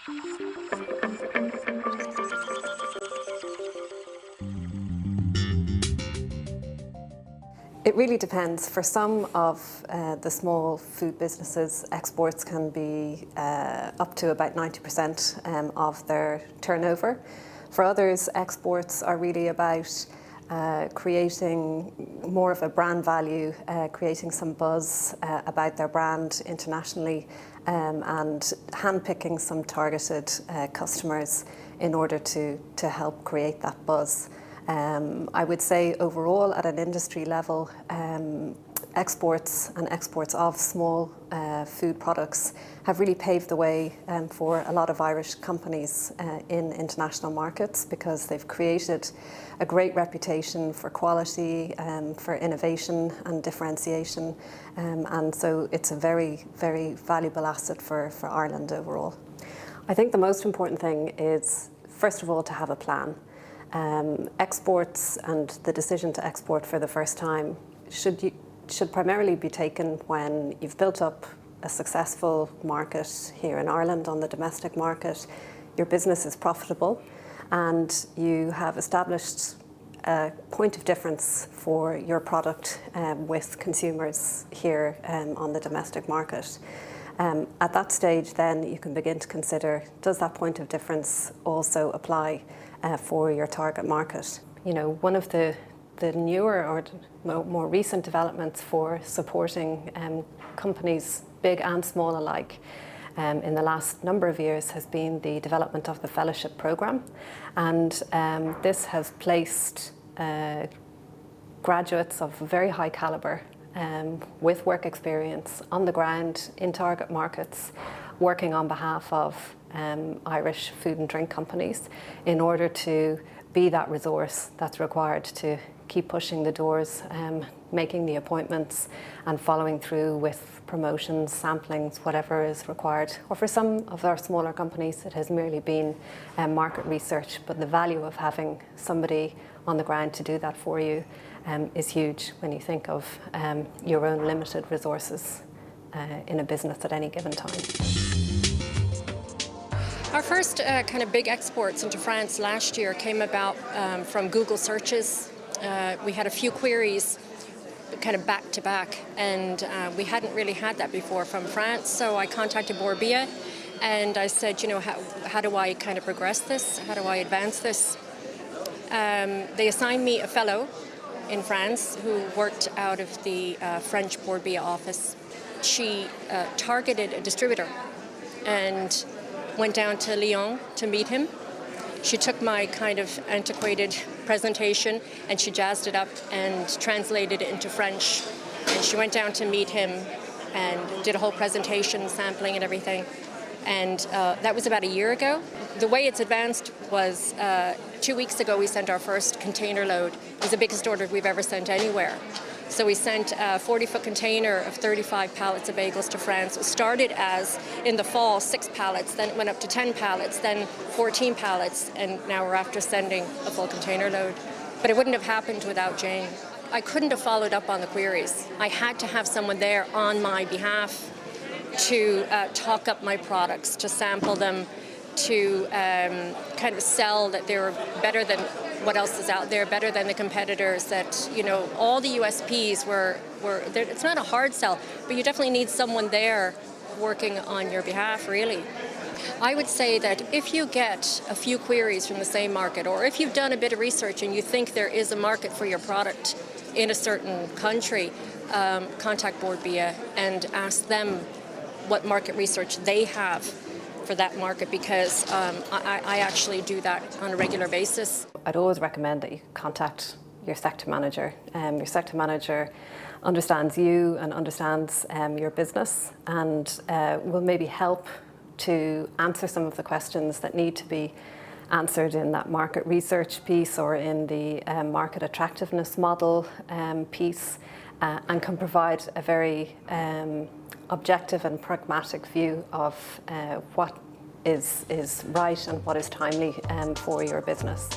It really depends. For some of the small food businesses, exports can be up to about 90% of their turnover. For others, exports are really about creating more of a brand value, creating some buzz about their brand internationally, and handpicking some targeted customers in order to help create that buzz. I would say overall at an industry level, exports of small food products have really paved the way for a lot of Irish companies in international markets, because they've created a great reputation for quality, for innovation and differentiation, and so it's a very, very valuable asset for Ireland overall. I think the most important thing is, first of all, to have a plan. Exports and the decision to export for the first time should primarily be taken when you've built up a successful market here in Ireland on the domestic market, your business is profitable, and you have established a point of difference for your product with consumers here on the domestic market. At that stage, then you can begin to consider, does that point of difference also apply for your target market? You know, one of the newer or more recent developments for supporting companies, big and small alike, in the last number of years has been the development of the fellowship program, and this has placed graduates of very high caliber with work experience on the ground in target markets, working on behalf of Irish food and drink companies in order to be that resource that's required to keep pushing the doors, making the appointments and following through with promotions, samplings, whatever is required. Or for some of our smaller companies, it has merely been market research, but the value of having somebody on the ground to do that for you is huge when you think of your own limited resources in a business at any given time. Our first kind of big exports into France last year came about from Google searches. We had a few queries kind of back to back, and we hadn't really had that before from France. So I contacted Bord Bia and I said, you know, how do I kind of progress this? How do I advance this? They assigned me a fellow in France who worked out of the French Bord Bia office. She targeted a distributor and went down to Lyon to meet him. She took my kind of antiquated presentation and she jazzed it up and translated it into French. And she went down to meet him and did a whole presentation, sampling and everything. And that was about a year ago. The way it's advanced was 2 weeks ago we sent our first container load. It was the biggest order we've ever sent anywhere. So we sent a 40-foot container of 35 pallets of bagels to France. It started as, in the fall, 6 pallets, then it went up to 10 pallets, then 14 pallets, and now we're after sending a full container load. But it wouldn't have happened without Jane. I couldn't have followed up on the queries. I had to have someone there on my behalf to talk up my products, to sample them, to kind of sell that they were better than what else is out there, better than the competitors, that, you know, all the USPs were it's not a hard sell, but you definitely need someone there working on your behalf, really. I would say that if you get a few queries from the same market, or if you've done a bit of research and you think there is a market for your product in a certain country, contact Bord Bia and ask them what market research they have for that market, because I actually do that on a regular basis. I'd always recommend that you contact your sector manager. Your sector manager understands you and understands your business, and will maybe help to answer some of the questions that need to be answered in that market research piece or in the market attractiveness model piece, and can provide a very objective and pragmatic view of what is right and what is timely for your business.